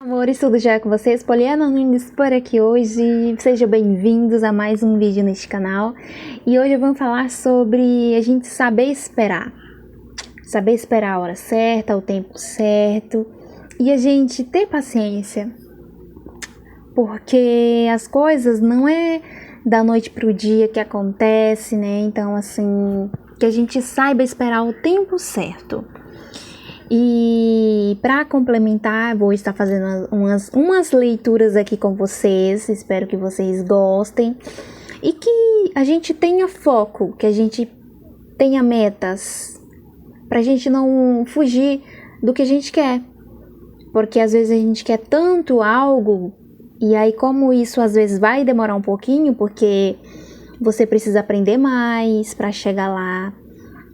Amores, tudo já com vocês? Poliana Nunes por aqui hoje. Sejam bem-vindos a mais um vídeo neste canal. E hoje eu vou falar sobre a gente saber esperar. Saber esperar a hora certa, o tempo certo. E a gente ter paciência. Porque as coisas não é da noite pro dia que acontece, né? Então, assim, que a gente saiba esperar o tempo certo. E para complementar, vou estar fazendo umas leituras aqui com vocês, espero que vocês gostem e que a gente tenha foco, que a gente tenha metas, para a gente não fugir do que a gente quer, porque às vezes a gente quer tanto algo e aí como isso às vezes vai demorar um pouquinho, porque você precisa aprender mais para chegar lá.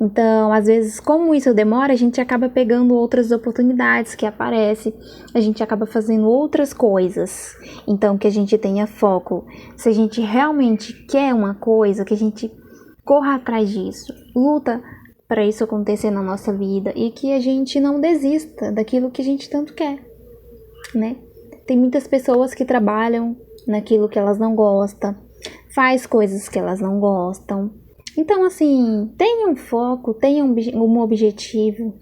Então, às vezes, como isso demora, a gente acaba pegando outras oportunidades que aparecem, a gente acaba fazendo outras coisas. Então, que a gente tenha foco. Se a gente realmente quer uma coisa, que a gente corra atrás disso, luta para isso acontecer na nossa vida e que a gente não desista daquilo que a gente tanto quer, né? Tem muitas pessoas que trabalham naquilo que elas não gostam, faz coisas que elas não gostam. Então, assim, tenha um foco, tenha um objetivo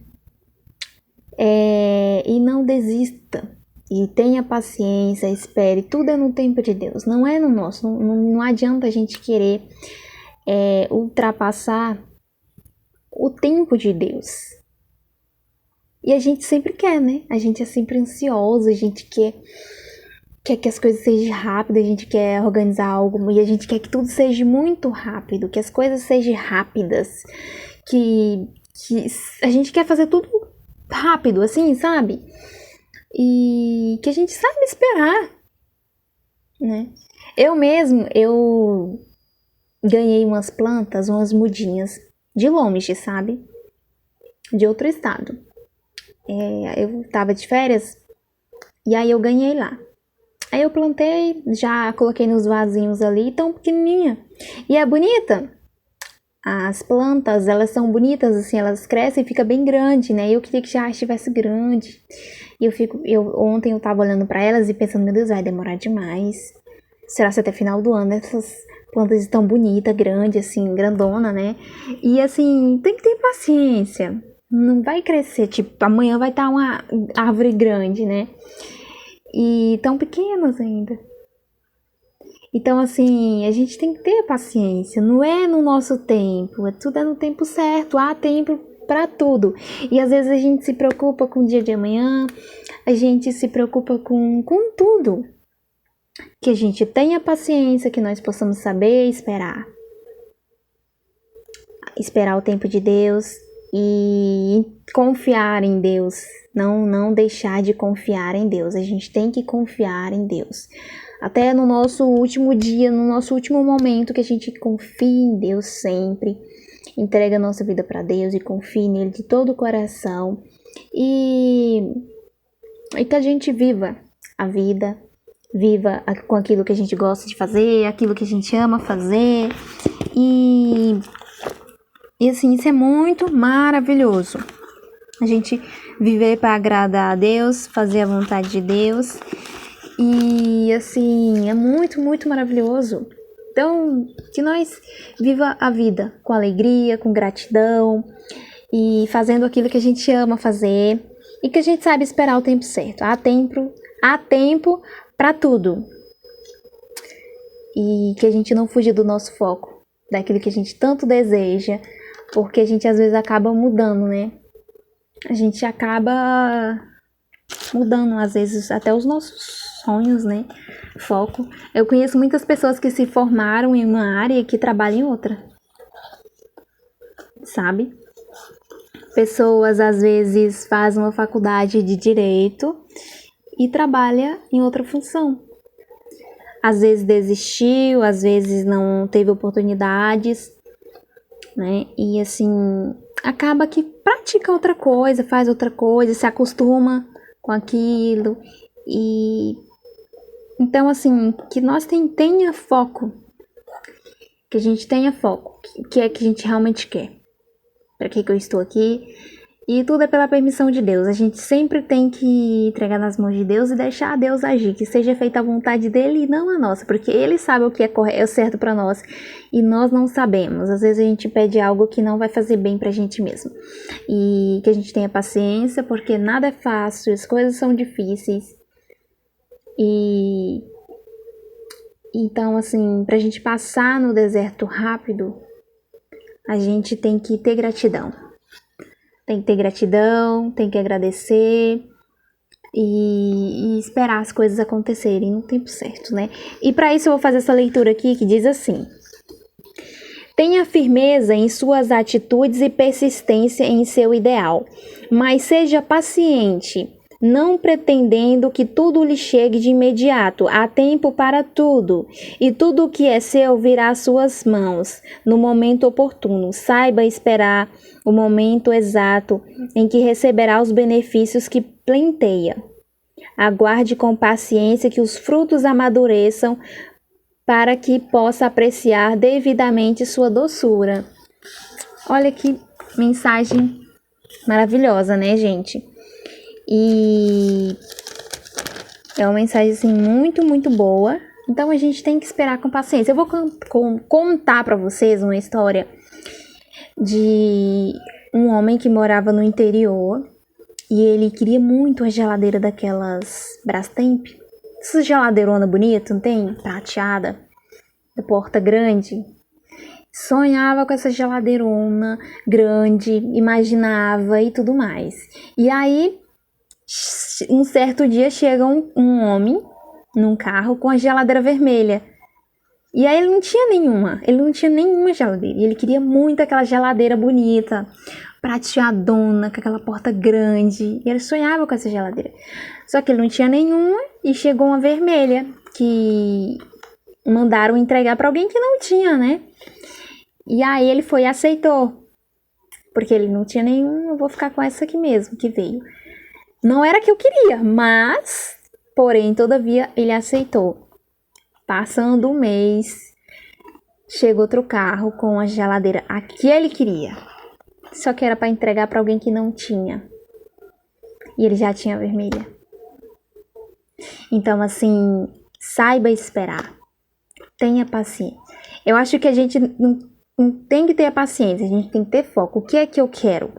e não desista. E tenha paciência, espere, tudo é no tempo de Deus, não é no nosso. Não adianta a gente querer ultrapassar o tempo de Deus. E a gente sempre quer, né? A gente é sempre ansioso, a gente quer que as coisas sejam rápidas, a gente quer organizar algo e a gente quer que tudo seja muito rápido, que as coisas sejam rápidas, que a gente quer fazer tudo rápido, assim, sabe? E que a gente sabe esperar, né? Eu ganhei umas plantas, umas mudinhas de longe, sabe? De outro estado. Eu tava de férias e aí eu ganhei lá. Aí eu plantei, já coloquei nos vasinhos ali, tão pequenininha. E é bonita. As plantas, elas são bonitas, assim, elas crescem e fica bem grande, né? Eu queria que já estivesse grande. E ontem eu tava olhando pra elas e pensando, meu Deus, vai demorar demais. Será que até final do ano essas plantas estão bonitas, grande, assim, grandona, né? E assim, tem que ter paciência. Não vai crescer, tipo, amanhã vai estar uma árvore grande, né? E tão pequenos ainda. Então, assim, a gente tem que ter paciência, não é no nosso tempo, tudo é no tempo certo, há tempo para tudo. E às vezes a gente se preocupa com o dia de amanhã, a gente se preocupa com tudo. Que a gente tenha paciência, que nós possamos saber esperar. Esperar o tempo de Deus e confiar em Deus. Não deixar de confiar em Deus. A gente tem que confiar em Deus. Até no nosso último dia, no nosso último momento, que a gente confie em Deus sempre. Entrega a nossa vida para Deus e confie nele de todo o coração. E que a gente viva a vida. Viva com aquilo que a gente gosta de fazer, aquilo que a gente ama fazer. E assim, isso é muito maravilhoso. A gente viver para agradar a Deus, fazer a vontade de Deus. E assim, é muito, muito maravilhoso. Então, que nós viva a vida com alegria, com gratidão e fazendo aquilo que a gente ama fazer e que a gente sabe esperar o tempo certo. Há tempo para tudo. E que a gente não fuja do nosso foco, daquilo que a gente tanto deseja, porque a gente às vezes acaba mudando, né? A gente acaba mudando, às vezes, até os nossos sonhos, né? Foco. Eu conheço muitas pessoas que se formaram em uma área e que trabalham em outra. Sabe? Pessoas, às vezes, fazem uma faculdade de direito e trabalham em outra função. Às vezes desistiu, às vezes não teve oportunidades, né? E assim, acaba que pratica outra coisa, faz outra coisa, se acostuma com aquilo. E então, assim, que nós tenha foco, que a gente tenha foco, que é que a gente realmente quer. Para que eu estou aqui? E tudo é pela permissão de Deus. A gente sempre tem que entregar nas mãos de Deus e deixar Deus agir, que seja feita a vontade dele e não a nossa, porque ele sabe o que é certo para nós e nós não sabemos. Às vezes a gente pede algo que não vai fazer bem pra gente mesmo. E que a gente tenha paciência, porque nada é fácil, as coisas são difíceis. E então, assim, pra gente passar no deserto rápido, a gente tem que ter gratidão. Tem que ter gratidão, tem que agradecer e esperar as coisas acontecerem no tempo certo, né? E para isso eu vou fazer essa leitura aqui que diz assim: tenha firmeza em suas atitudes e persistência em seu ideal, mas seja paciente, não pretendendo que tudo lhe chegue de imediato. Há tempo para tudo, e tudo o que é seu virá às suas mãos no momento oportuno. Saiba esperar o momento exato em que receberá os benefícios que pleiteia. Aguarde com paciência que os frutos amadureçam para que possa apreciar devidamente sua doçura. Olha que mensagem maravilhosa, né, gente? E é uma mensagem assim muito, muito boa. Então a gente tem que esperar com paciência. Eu vou contar para vocês uma história de um homem que morava no interior e ele queria muito a geladeira daquelas Brastemp. Essa geladeirona bonita, não tem? Prateada, da porta grande. Sonhava com essa geladeirona grande, imaginava e tudo mais. E aí, um certo dia chega um homem num carro com a geladeira vermelha. E aí ele não tinha nenhuma geladeira. E ele queria muito aquela geladeira bonita, prateadona, com aquela porta grande. E ele sonhava com essa geladeira. Só que ele não tinha nenhuma e chegou uma vermelha que mandaram entregar para alguém que não tinha, né? E aí ele foi e aceitou. Porque ele não tinha nenhuma, eu vou ficar com essa aqui mesmo que veio. Não era que eu queria, mas, porém, todavia, ele aceitou. Passando um mês, chegou outro carro com a geladeira a que ele queria. Só que era para entregar para alguém que não tinha. E ele já tinha a vermelha. Então, assim, saiba esperar. Tenha paciência. Eu acho que a gente não tem que ter a paciência, a gente tem que ter foco. O que é que eu quero?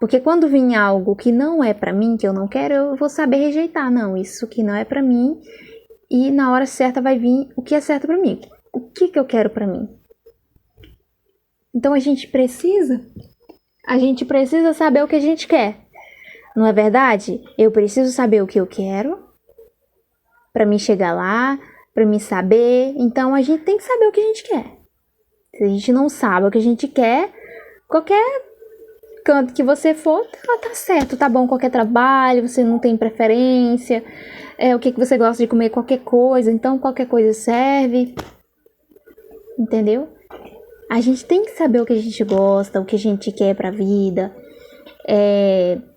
Porque quando vir algo que não é pra mim, que eu não quero, eu vou saber rejeitar. Não, isso que não é pra mim. E na hora certa vai vir o que é certo pra mim. O que eu quero pra mim? Então a gente precisa saber o que a gente quer. Não é verdade? Eu preciso saber o que eu quero pra mim chegar lá, pra mim saber. Então a gente tem que saber o que a gente quer. Se a gente não sabe o que a gente quer, qualquer canto que você for, tá certo, tá bom, qualquer trabalho, você não tem preferência, o que você gosta de comer, qualquer coisa, então qualquer coisa serve, entendeu? A gente tem que saber o que a gente gosta, o que a gente quer pra vida,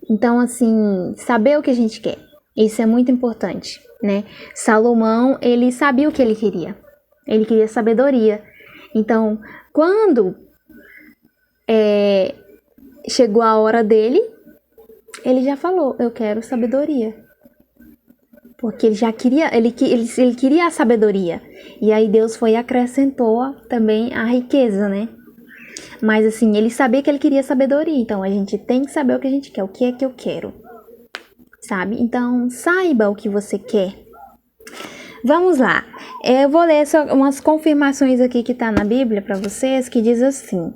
então assim, saber o que a gente quer, isso é muito importante, né? Salomão, ele sabia o que ele queria sabedoria, então quando chegou a hora dele, ele já falou, eu quero sabedoria. Porque ele já queria, ele queria a sabedoria. E aí Deus foi e acrescentou também a riqueza, né? Mas assim, ele sabia que ele queria sabedoria. Então a gente tem que saber o que a gente quer, o que é que eu quero. Sabe? Então saiba o que você quer. Vamos lá. Eu vou ler só umas confirmações aqui que tá na Bíblia para vocês, que diz assim: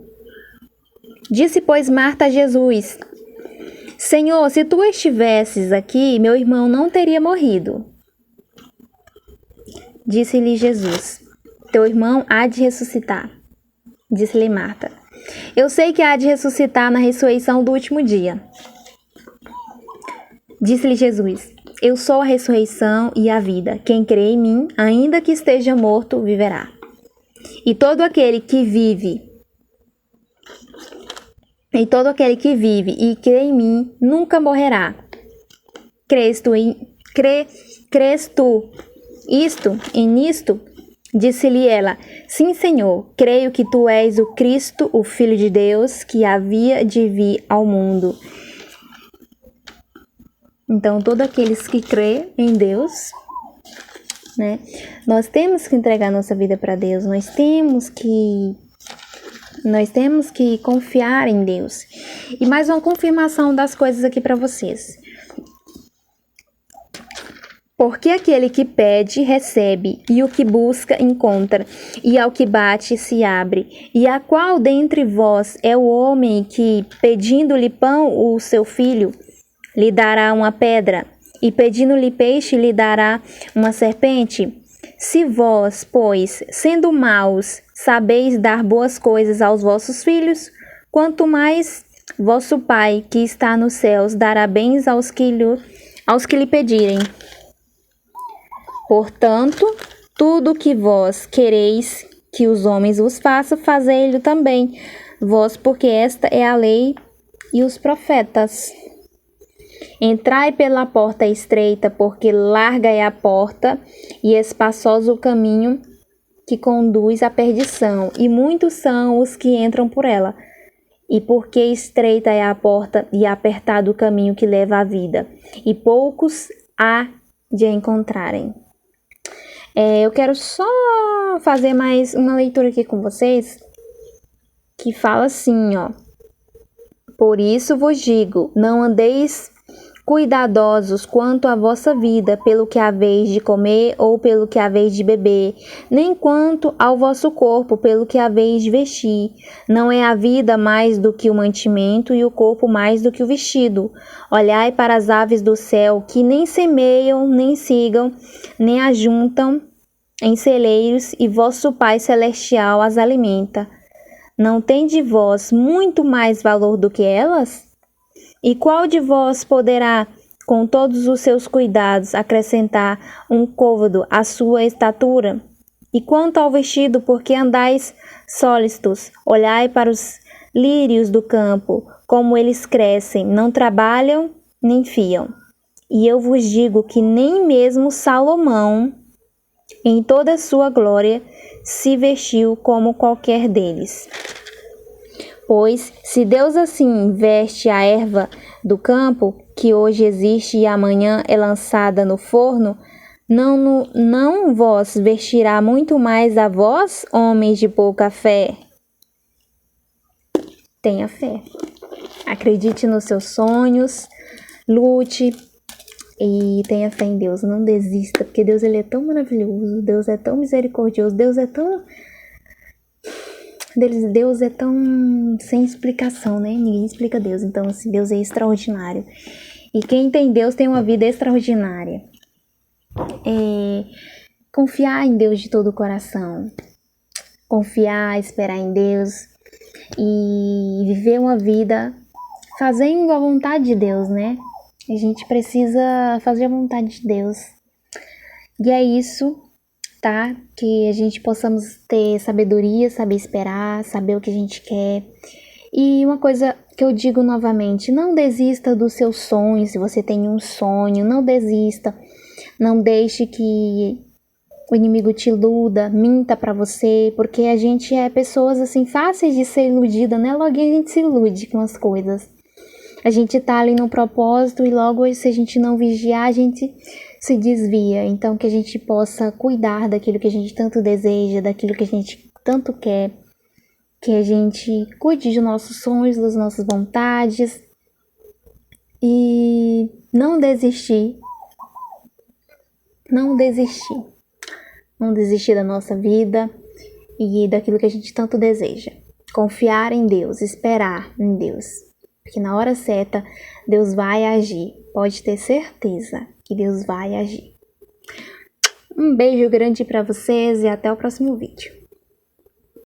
disse, pois, Marta a Jesus: Senhor, se tu estivesses aqui, meu irmão não teria morrido. Disse-lhe Jesus: teu irmão há de ressuscitar. Disse-lhe Marta: eu sei que há de ressuscitar na ressurreição do último dia. Disse-lhe Jesus: eu sou a ressurreição e a vida. Quem crê em mim, ainda que esteja morto, viverá. E todo aquele que vive e crê em mim nunca morrerá. Crês tu nisto? Disse-lhe ela: Sim, Senhor, creio que tu és o Cristo, o Filho de Deus, que havia de vir ao mundo. Então, todos aqueles que crêem em Deus, né? Nós temos que entregar nossa vida para Deus, nós temos que confiar em Deus. E mais uma confirmação das coisas aqui para vocês. Porque aquele que pede, recebe, e o que busca, encontra, e ao que bate, se abre. E a qual dentre vós é o homem que, pedindo-lhe pão, o seu filho, lhe dará uma pedra, e pedindo-lhe peixe, lhe dará uma serpente? Se vós, pois, sendo maus, sabeis dar boas coisas aos vossos filhos, quanto mais vosso Pai, que está nos céus, dará bens aos que lhe pedirem. Portanto, tudo que vós quereis que os homens vos façam, fazei-lo também vós, porque esta é a lei e os profetas. Entrai pela porta estreita, porque larga é a porta e espaçoso o caminho que conduz à perdição, e muitos são os que entram por ela. E porque estreita é a porta e apertado o caminho que leva à vida, e poucos há de encontrarem. Eu quero só fazer mais uma leitura aqui com vocês, que fala assim, ó. Por isso vos digo, não andeis cuidadosos quanto à vossa vida, pelo que haveis de comer ou pelo que haveis de beber, nem quanto ao vosso corpo, pelo que haveis de vestir. Não é a vida mais do que o mantimento e o corpo mais do que o vestido. Olhai para as aves do céu, que nem semeiam, nem sigam, nem ajuntam em celeiros, e vosso Pai Celestial as alimenta. Não tem de vós muito mais valor do que elas? E qual de vós poderá, com todos os seus cuidados, acrescentar um côvado à sua estatura? E quanto ao vestido, por que andais sólitos? Olhai para os lírios do campo, como eles crescem, não trabalham nem fiam. E eu vos digo que nem mesmo Salomão, em toda a sua glória, se vestiu como qualquer deles. Pois, se Deus assim veste a erva do campo, que hoje existe e amanhã é lançada no forno, não vos vestirá muito mais a vós, homens de pouca fé? Tenha fé. Acredite nos seus sonhos, lute e tenha fé em Deus. Não desista, porque Deus ele é tão maravilhoso, Deus é tão misericordioso, Deus é tão sem explicação, né? Ninguém explica Deus. Então, assim, Deus é extraordinário. E quem tem Deus tem uma vida extraordinária. Confiar em Deus de todo o coração. Confiar, esperar em Deus. E viver uma vida fazendo a vontade de Deus, né? A gente precisa fazer a vontade de Deus. E é isso. Tá? Que a gente possamos ter sabedoria, saber esperar, saber o que a gente quer. E uma coisa que eu digo novamente, não desista dos seus sonhos. Se você tem um sonho, não desista. Não deixe que o inimigo te iluda, minta pra você, porque a gente é pessoas assim fáceis de ser iludida, né? Logo a gente se ilude com as coisas. A gente tá ali no propósito e logo se a gente não vigiar, a gente se desvia. Então que a gente possa cuidar daquilo que a gente tanto deseja, daquilo que a gente tanto quer, que a gente cuide dos nossos sonhos, das nossas vontades e não desistir da nossa vida e daquilo que a gente tanto deseja. Confiar em Deus, esperar em Deus, porque na hora certa Deus vai agir, pode ter certeza que Deus vai agir. Um beijo grande para vocês e até o próximo vídeo.